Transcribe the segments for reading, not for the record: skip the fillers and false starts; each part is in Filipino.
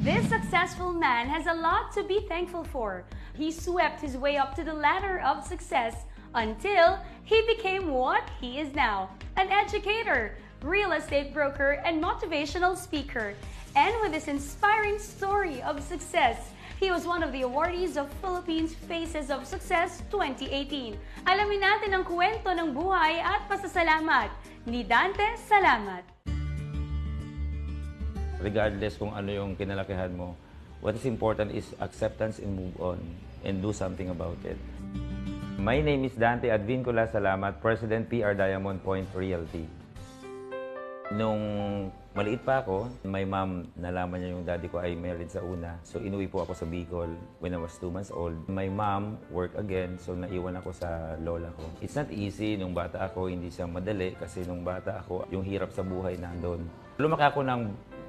This successful man has a lot to be thankful for. He swept his way up to the ladder of success until he became what he is now, an educator, real estate broker, and motivational speaker. And with this inspiring story of success, he was one of the awardees of Philippines Faces of Success 2018. Alamin natin ang kwento ng buhay at pasasalamat ni Dante Salamat. Regardless kung ano yung kinalakihan mo, what is important is acceptance and move on and do something about it. My name is Dante Advincula Salamat, President PR Diamond Point Realty. Nung maliit pa ako, my mom, nalaman niya yung daddy ko ay married sa una. So inuwi po ako sa Bicol when I was 2 months old. My mom worked again, so naiwan ako sa lola ko. It's not easy nung bata ako, hindi siya madali kasi nung bata ako, yung hirap sa buhay nandun. Lumaki ako ng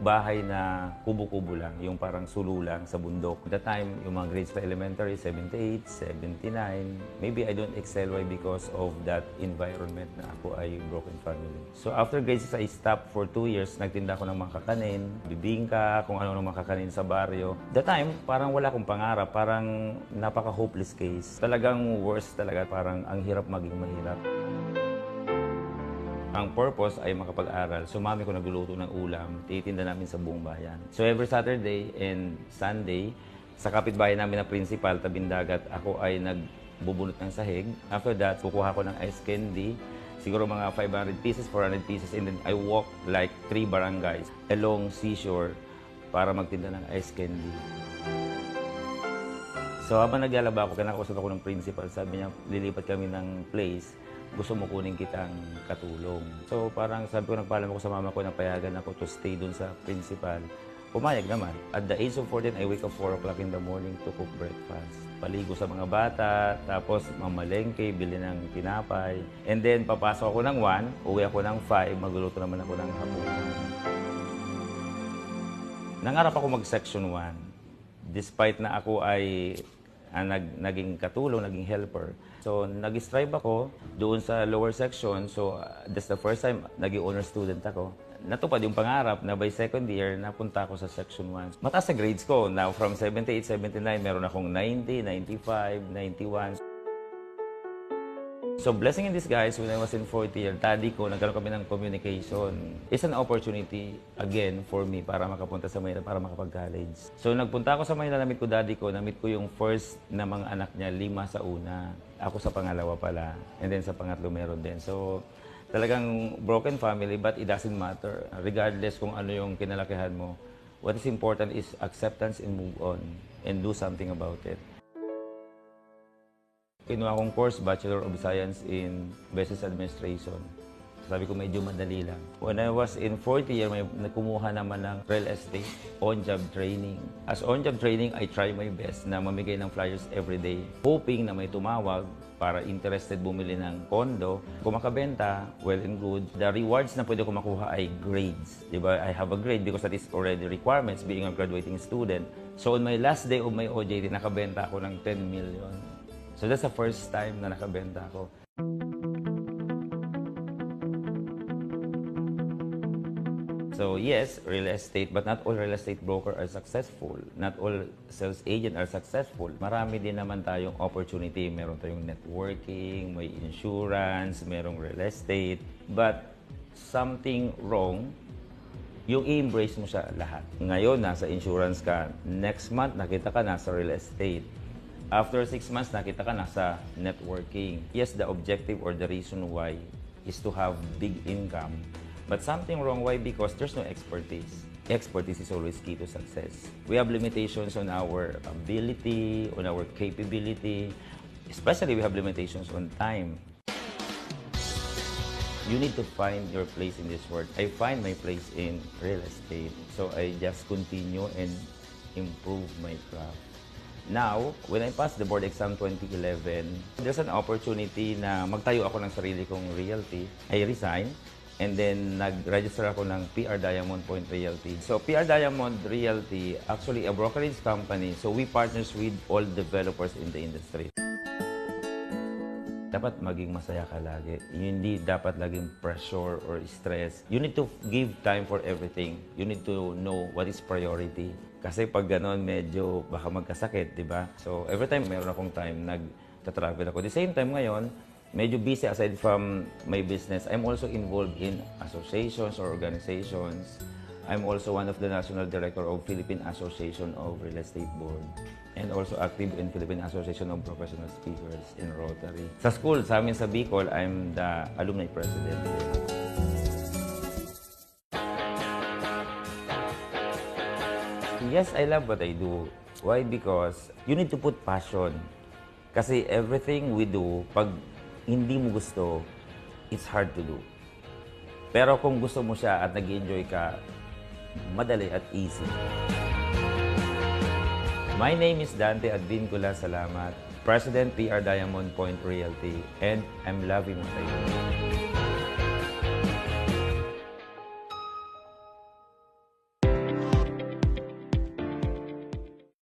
bahay na kubo-kubo lang, yung parang sulo lang sa bundok. That time, yung mga grades pa elementary, 78, 79. Maybe I don't excel. Why? Because of that environment na ako ay broken family. So after grades 6, I stopped for 2 years. Nagtinda ko ng mga kakanin, bibingka, kung ano ng mga kakanin sa baryo. That time, parang wala akong pangarap. Parang napaka-hopeless case. Talagang worst talaga. Parang ang hirap maging mahirap. Ang purpose ay makapag-aral. So, mami ko nagluluto ng ulam, titinda namin sa buong bayan. So, every Saturday and Sunday, sa kapitbahay namin na principal, tabing dagat, ako ay nagbubunot ng sahig. After that, kukuha ko ng ice candy, siguro mga 500 pieces, 400 pieces, and then I walk like 3 barangays along seashore para magtinda ng ice candy. So, habang naglalaba ako, kinakausap ako ng principal, sabi niya, lilipat kami ng place, gusto mo kunin kitang katulong. So parang sabi ko, nagpaalam ako sa mama ko na payagan ako to stay dun sa principal. Pumayag naman. At the age of 14, I wake up 4 o'clock in the morning to cook breakfast. Paligo sa mga bata, tapos mamalengke, bili ng tinapay. And then papasok ako ng 1, uwi ako ng 5, magluluto naman ako ng hapunan. Nangarap ako mag-section 1. Despite na ako ay naging katulong, naging helper. So, nag-strive ako doon sa lower section. So, that's the first time naging honor student ako. Natupad yung pangarap na by second year, napunta ako sa section 1. Mataas sa grades ko. Now, from 78, 79, meron akong 90, 95, 91. So, blessing in disguise, when I was in 4th year, daddy ko, nagkaroon kami ng communication. It's an opportunity, again, for me para makapunta sa Manila, para makapag-college. So, nagpunta ako sa Manila, namit ko daddy ko, namit ko yung first na mga anak niya, 5 sa una. Ako sa pangalawa pala, and then sa pangatlo meron din. So, talagang broken family, but it doesn't matter. Regardless kung ano yung kinalakihan mo, what is important is acceptance and move on, and do something about it. Kinuha akong course, Bachelor of Science in Business Administration. Sabi ko, medyo madali lang. When I was in 4th year, may nakumuha naman ng real estate, on-job training. As on-job training, I try my best na mamigay ng flyers every day, hoping na may tumawag para interested bumili ng condo. Kung makabenta, well and good. The rewards na pwede ko makuha ay grades. Diba? I have a grade because that is already requirements being a graduating student. So on my last day of my OJT, nakabenta ako ng 10 million. So that's the first time na nakabenta ako. So yes, real estate, but not all real estate broker are successful. Not all sales agent are successful. Marami din naman tayong opportunity. Meron tayong networking, may insurance, merong real estate. But something wrong, yung i-embrace mo siya lahat. Ngayon, nasa insurance ka. Next month, nakita ka nasa real estate. After 6 months, nakita ka nasa networking. Yes, the objective or the reason why is to have big income. But something wrong. Why? Because there's no expertise. Expertise is always key to success. We have limitations on our ability, on our capability. Especially, we have limitations on time. You need to find your place in this world. I find my place in real estate. So I just continue and improve my craft. Now, when I passed the board exam 2011, there's an opportunity na magtayo ako ng sarili kong realty. I resigned and then nag-register ako ng PR Diamond Point Realty. So PR Diamond Realty, actually a brokerage company. So we partners with all developers in the industry. dapat maging masaya ka lagi. Hindi dapat laging pressure or stress. You need to give time for everything. You need to know what is priority. Kasi pag gano'n, medyo baka magkasakit, di ba? So, every time meron akong time, nag-travel ako. The same time ngayon, medyo busy aside from my business. I'm also involved in associations or organizations. I'm also one of the National Director of Philippine Association of Real Estate Board and also active in Philippine Association of Professional Speakers in Rotary. Sa school, sa amin sa Bicol, I'm the alumni president. Yes, I love what I do. Why? Because you need to put passion. Kasi everything we do, pag hindi mo gusto, it's hard to do. Pero kung gusto mo siya at nag-enjoy ka, madali at easy. My name is Dante Advincula Salamat, President PR Diamond Point Realty, and I'm loving what I do.